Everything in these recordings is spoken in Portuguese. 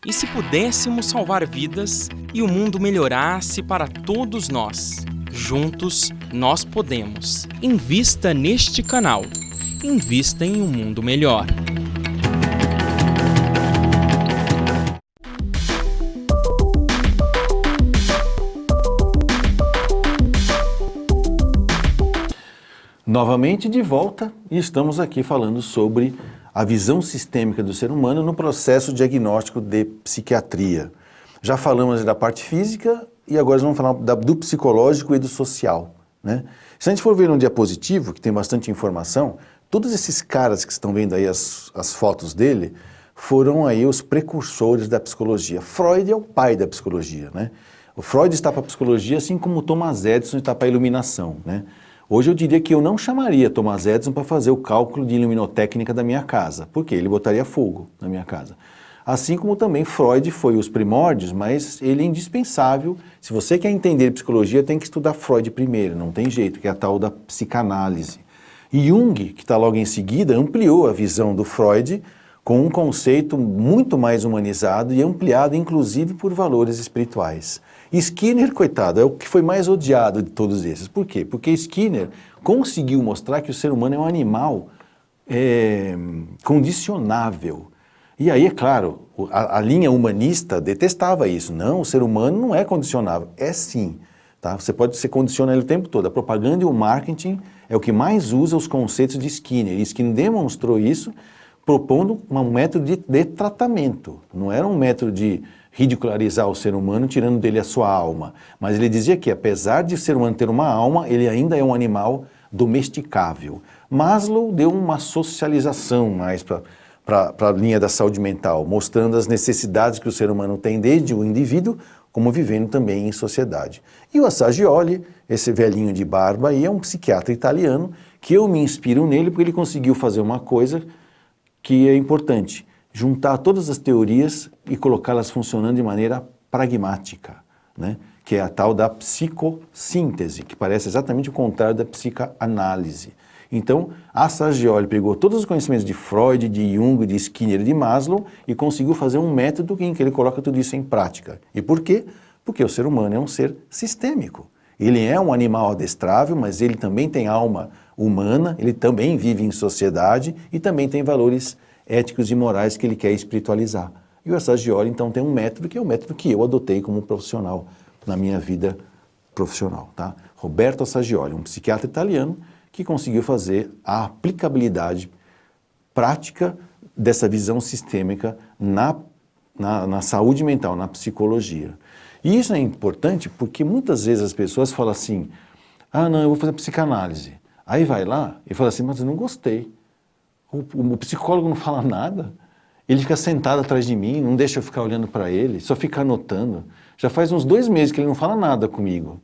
E se pudéssemos salvar vidas e o mundo melhorasse para todos nós? Juntos, nós podemos. Invista neste canal. Invista em um mundo melhor. Novamente de volta, e estamos aqui falando sobre a visão sistêmica do ser humano no processo diagnóstico de psiquiatria. Já falamos da parte física e agora vamos falar do psicológico e do social, né? Se a gente for ver um diapositivo, que tem bastante informação, todos esses caras que estão vendo aí as fotos dele, foram aí os precursores da psicologia. Freud é o pai da psicologia, né? O Freud está para a psicologia assim como o Thomas Edison está para a iluminação, né? Hoje eu diria que eu não chamaria Thomas Edison para fazer o cálculo de luminotécnica da minha casa, porque ele botaria fogo na minha casa. Assim como também Freud foi os primórdios, mas ele é indispensável. Se você quer entender psicologia, tem que estudar Freud primeiro, não tem jeito, que é a tal da psicanálise. E Jung, que está logo em seguida, ampliou a visão do Freud com um conceito muito mais humanizado e ampliado, inclusive, por valores espirituais. Skinner, coitado, é o que foi mais odiado de todos esses. Por quê? Porque Skinner conseguiu mostrar que o ser humano é um animal condicionável. E aí, é claro, a linha humanista detestava isso. Não, o ser humano não é condicionável. É sim. Tá? Você pode se condicionar ele o tempo todo. A propaganda e o marketing é o que mais usa os conceitos de Skinner. E Skinner demonstrou isso propondo um método de tratamento. Não era um método de ridicularizar o ser humano, tirando dele a sua alma. Mas ele dizia que, apesar de o ser humano ter uma alma, ele ainda é um animal domesticável. Maslow deu uma socialização mais para a linha da saúde mental, mostrando as necessidades que o ser humano tem desde o indivíduo, como vivendo também em sociedade. E o Assagioli, esse velhinho de barba aí, é um psiquiatra italiano, que eu me inspiro nele porque ele conseguiu fazer uma coisa que é importante: juntar todas as teorias e colocá-las funcionando de maneira pragmática, né? Que é a tal da psicossíntese, que parece exatamente o contrário da psicanálise. Então, Assagioli pegou todos os conhecimentos de Freud, de Jung, de Skinner e de Maslow e conseguiu fazer um método em que ele coloca tudo isso em prática. E por quê? Porque o ser humano é um ser sistêmico. Ele é um animal adestrável, mas ele também tem alma humana, ele também vive em sociedade e também tem valores éticos e morais que ele quer espiritualizar. E o Assagioli, então, tem um método que é o método que eu adotei como profissional na minha vida profissional, tá? Roberto Assagioli, um psiquiatra italiano que conseguiu fazer a aplicabilidade prática dessa visão sistêmica na saúde mental, na psicologia. E isso é importante porque muitas vezes as pessoas falam assim: ah, não, eu vou fazer psicanálise. Aí vai lá e fala assim: mas eu não gostei. O psicólogo não fala nada, ele fica sentado atrás de mim, não deixa eu ficar olhando para ele, só fica anotando. Já faz uns 2 meses que ele não fala nada comigo.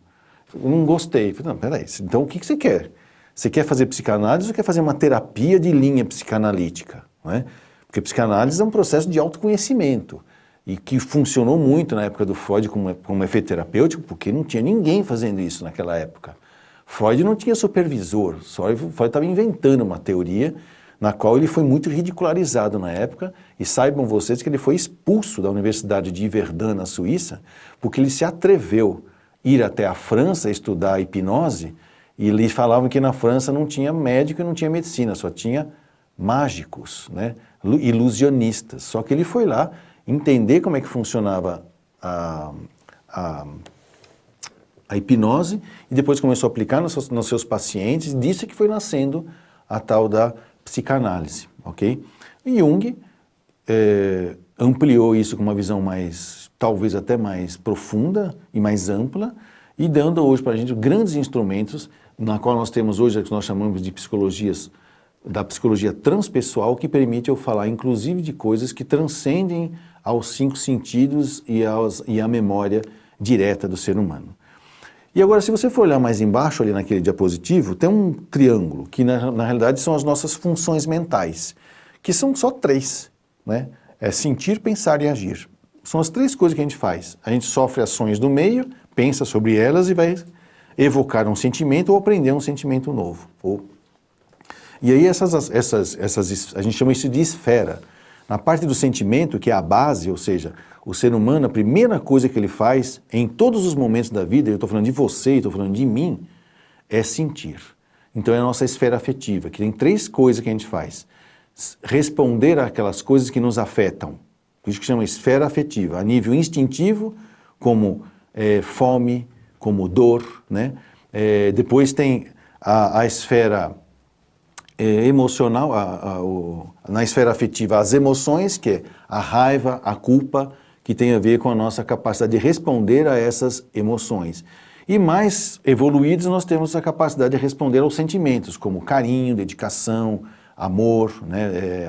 Eu não gostei. Eu falei: não, peraí, então o que você quer? Você quer fazer psicanálise ou quer fazer uma terapia de linha psicanalítica? Não é? Porque psicanálise é um processo de autoconhecimento e que funcionou muito na época do Freud como efeito terapêutico, porque não tinha ninguém fazendo isso naquela época. Freud não tinha supervisor, Freud estava inventando uma teoria na qual ele foi muito ridicularizado na época, e saibam vocês que ele foi expulso da Universidade de Verdun, na Suíça, porque ele se atreveu a ir até a França estudar hipnose, e eles falavam que na França não tinha médico e não tinha medicina, só tinha mágicos, né? Ilusionistas. Só que ele foi lá entender como é que funcionava a hipnose e depois começou a aplicar nos seus pacientes, e disse que foi nascendo a tal da psicanálise, ok? E Jung ampliou isso com uma visão mais, talvez até mais profunda e mais ampla, e dando hoje para a gente grandes instrumentos, na qual nós temos hoje, que nós chamamos de da psicologia transpessoal, que permite eu falar inclusive de coisas que transcendem aos 5 sentidos e à memória direta do ser humano. E agora, se você for olhar mais embaixo, ali naquele diapositivo, tem um triângulo, que na realidade são as nossas funções mentais, que são só 3, né? É sentir, pensar e agir. São as 3 coisas que a gente faz. A gente sofre ações do meio, pensa sobre elas e vai evocar um sentimento ou aprender um sentimento novo. E aí a gente chama isso de esfera. Na parte do sentimento, que é a base, ou seja, o ser humano, a primeira coisa que ele faz em todos os momentos da vida, eu estou falando de você, estou falando de mim, é sentir. Então é a nossa esfera afetiva, que tem 3 coisas que a gente faz. Responder àquelas coisas que nos afetam, por isso que chama esfera afetiva, a nível instintivo, como fome, como dor, né? Depois tem a esfera emocional, na esfera afetiva, as emoções, que é a raiva, a culpa, que tem a ver com a nossa capacidade de responder a essas emoções. E mais evoluídos, nós temos a capacidade de responder aos sentimentos, como carinho, dedicação, amor, né,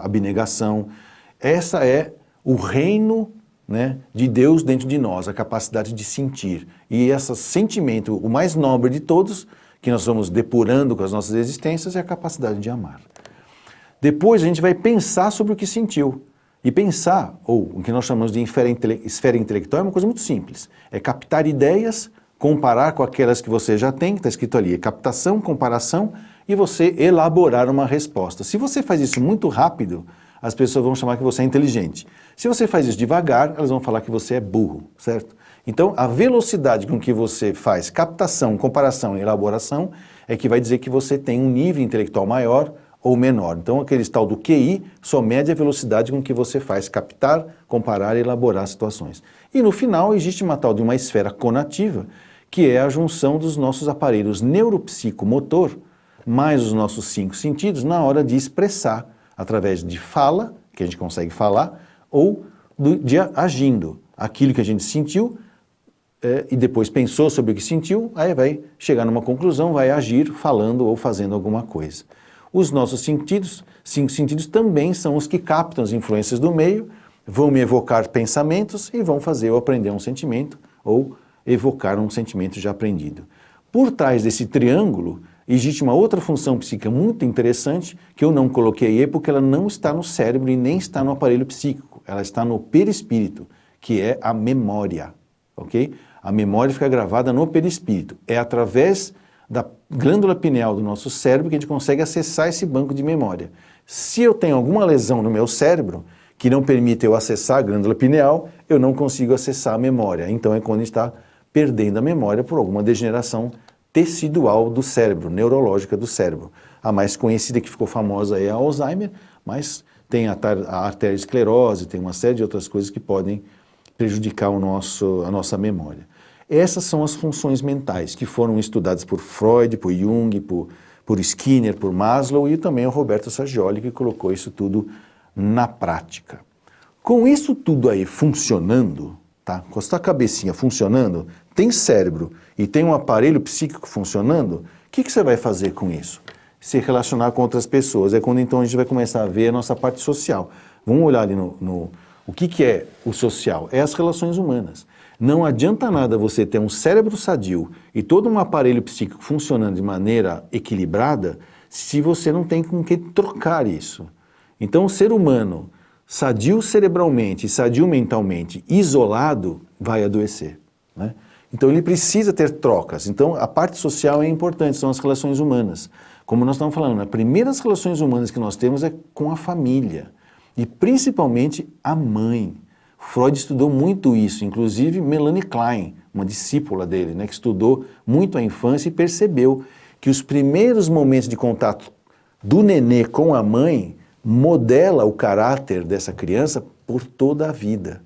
abnegação. Essa é o reino, né, de Deus dentro de nós, a capacidade de sentir. E esse sentimento, o mais nobre de todos, que nós vamos depurando com as nossas existências, é a capacidade de amar. Depois a gente vai pensar sobre o que sentiu. E pensar, ou o que nós chamamos de esfera intelectual, é uma coisa muito simples. É captar ideias, comparar com aquelas que você já tem, que está escrito ali, é captação, comparação, e você elaborar uma resposta. Se você faz isso muito rápido, as pessoas vão chamar que você é inteligente. Se você faz isso devagar, elas vão falar que você é burro, certo? Então, a velocidade com que você faz captação, comparação e elaboração é que vai dizer que você tem um nível intelectual maior ou menor. Então, aquele tal do QI só mede a velocidade com que você faz captar, comparar e elaborar situações. E no final, existe uma tal de uma esfera conativa, que é a junção dos nossos aparelhos neuropsicomotor, mais os nossos 5 sentidos, na hora de expressar, através de fala, que a gente consegue falar, ou de agindo. Aquilo que a gente sentiu, e depois pensou sobre o que sentiu, aí vai chegar numa conclusão, vai agir falando ou fazendo alguma coisa. Os nossos sentidos, 5 sentidos, também são os que captam as influências do meio, vão me evocar pensamentos e vão fazer eu aprender um sentimento ou evocar um sentimento já aprendido. Por trás desse triângulo, existe uma outra função psíquica muito interessante que eu não coloquei aí porque ela não está no cérebro e nem está no aparelho psíquico, ela está no perispírito, que é a memória, ok? A memória fica gravada no perispírito. É através da glândula pineal do nosso cérebro que a gente consegue acessar esse banco de memória. Se eu tenho alguma lesão no meu cérebro que não permite eu acessar a glândula pineal, eu não consigo acessar a memória. Então é quando a gente está perdendo a memória por alguma degeneração tecidual do cérebro, neurológica do cérebro. A mais conhecida que ficou famosa é a Alzheimer, mas tem a arteriosclerose, tem uma série de outras coisas que podem prejudicar a nossa memória. Essas são as funções mentais que foram estudadas por Freud, por Jung, por Skinner, por Maslow e também o Roberto Saggioli, que colocou isso tudo na prática. Com isso tudo aí funcionando, tá? Com a sua cabecinha funcionando, tem cérebro e tem um aparelho psíquico funcionando, o que você vai fazer com isso? Se relacionar com outras pessoas. É quando então a gente vai começar a ver a nossa parte social. Vamos olhar ali o que é o social? É as relações humanas. Não adianta nada você ter um cérebro sadio e todo um aparelho psíquico funcionando de maneira equilibrada se você não tem com que trocar isso. Então o ser humano sadio cerebralmente e sadio mentalmente isolado vai adoecer, né? Então ele precisa ter trocas. Então a parte social é importante, são as relações humanas. Como nós estamos falando, as primeiras relações humanas que nós temos é com a família e principalmente a mãe. Freud estudou muito isso, inclusive Melanie Klein, uma discípula dele, né, que estudou muito a infância e percebeu que os primeiros momentos de contato do nenê com a mãe modela o caráter dessa criança por toda a vida.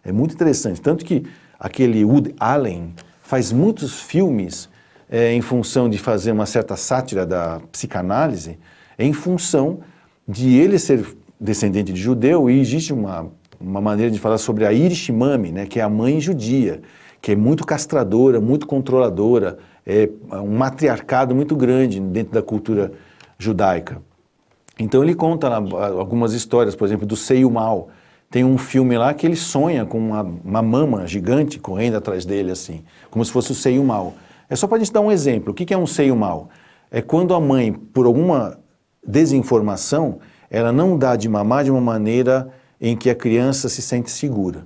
É muito interessante, tanto que aquele Woody Allen faz muitos filmes em função de fazer uma certa sátira da psicanálise, em função de ele ser descendente de judeu e existe uma maneira de falar sobre a Irish Mummy, né, que é a mãe judia, que é muito castradora, muito controladora, é um matriarcado muito grande dentro da cultura judaica. Então ele conta algumas histórias, por exemplo, do Seio Mal. Tem um filme lá que ele sonha com uma mama gigante correndo atrás dele, assim, como se fosse o seio mal. É só para a gente dar um exemplo. O que é um seio mal? É quando a mãe, por alguma desinformação, ela não dá de mamar de uma maneira em que a criança se sente segura.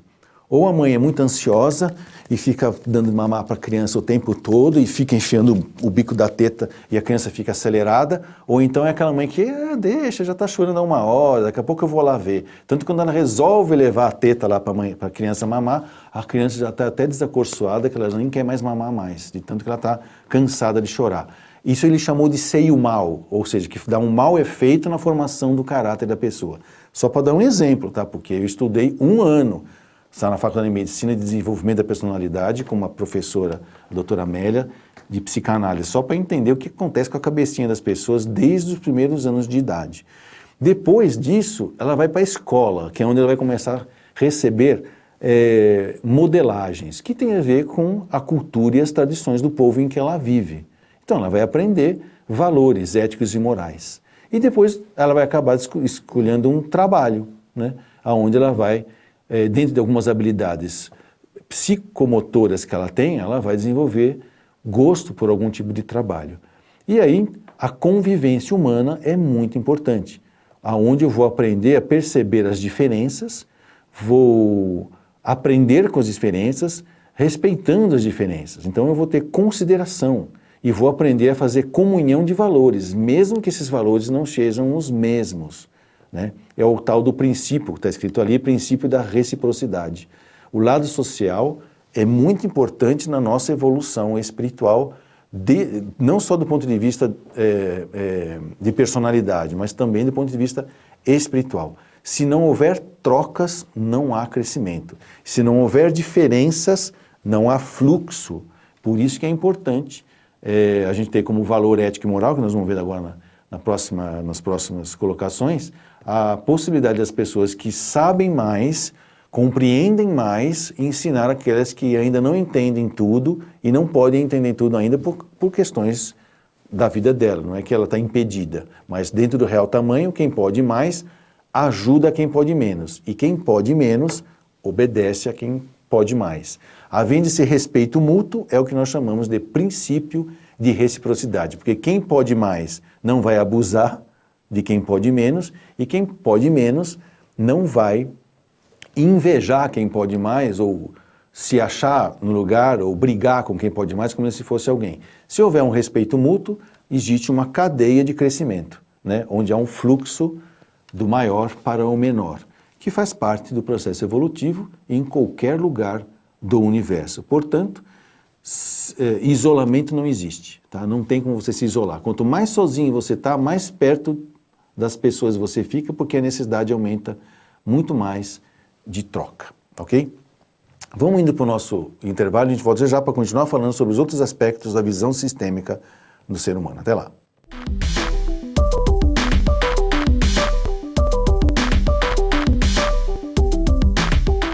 Ou a mãe é muito ansiosa e fica dando mamar para a criança o tempo todo e fica enfiando o bico da teta e a criança fica acelerada, ou então é aquela mãe que deixa, já está chorando há 1 hora, daqui a pouco eu vou lá ver. Tanto que quando ela resolve levar a teta lá para a criança mamar, a criança já está até desacorçoada, que ela já nem quer mais mamar mais, de tanto que ela está cansada de chorar. Isso ele chamou de seio mal, ou seja, que dá um mau efeito na formação do caráter da pessoa. Só para dar um exemplo, tá? Porque eu estudei 1 ano na Faculdade de Medicina e Desenvolvimento da Personalidade com uma professora, a doutora Amélia, de psicanálise, só para entender o que acontece com a cabecinha das pessoas desde os primeiros anos de idade. Depois disso, ela vai para a escola, que é onde ela vai começar a receber modelagens, que tem a ver com a cultura e as tradições do povo em que ela vive. Então ela vai aprender valores éticos e morais. E depois ela vai acabar escolhendo um trabalho, né, onde ela vai, dentro de algumas habilidades psicomotoras que ela tem, ela vai desenvolver gosto por algum tipo de trabalho. E aí a convivência humana é muito importante, aonde eu vou aprender a perceber as diferenças, vou aprender com as diferenças, respeitando as diferenças. Então eu vou ter consideração e vou aprender a fazer comunhão de valores, mesmo que esses valores não sejam os mesmos, né? É o tal do princípio, que está escrito ali, princípio da reciprocidade. O lado social é muito importante na nossa evolução espiritual, não só do ponto de vista de personalidade, mas também do ponto de vista espiritual. Se não houver trocas, não há crescimento. Se não houver diferenças, não há fluxo. Por isso que é importante a gente ter como valor ético e moral, que nós vamos ver agora nas próximas colocações, a possibilidade das pessoas que sabem mais, compreendem mais, ensinar aquelas que ainda não entendem tudo e não podem entender tudo ainda por questões da vida dela. Não é que ela está impedida, mas dentro do real tamanho, quem pode mais ajuda quem pode menos. E quem pode menos obedece a quem pode mais. Havendo esse respeito mútuo, é o que nós chamamos de princípio de reciprocidade, porque quem pode mais não vai abusar de quem pode menos, e quem pode menos não vai invejar quem pode mais, ou se achar no lugar, ou brigar com quem pode mais, como se fosse alguém. Se houver um respeito mútuo, existe uma cadeia de crescimento, né, onde há um fluxo do maior para o menor, que faz parte do processo evolutivo em qualquer lugar do universo. Portanto, isolamento não existe, tá? Não tem como você se isolar. Quanto mais sozinho você está, mais perto das pessoas você fica, porque a necessidade aumenta muito mais de troca, ok? Vamos indo para o nosso intervalo, a gente volta já para continuar falando sobre os outros aspectos da visão sistêmica do ser humano. Até lá.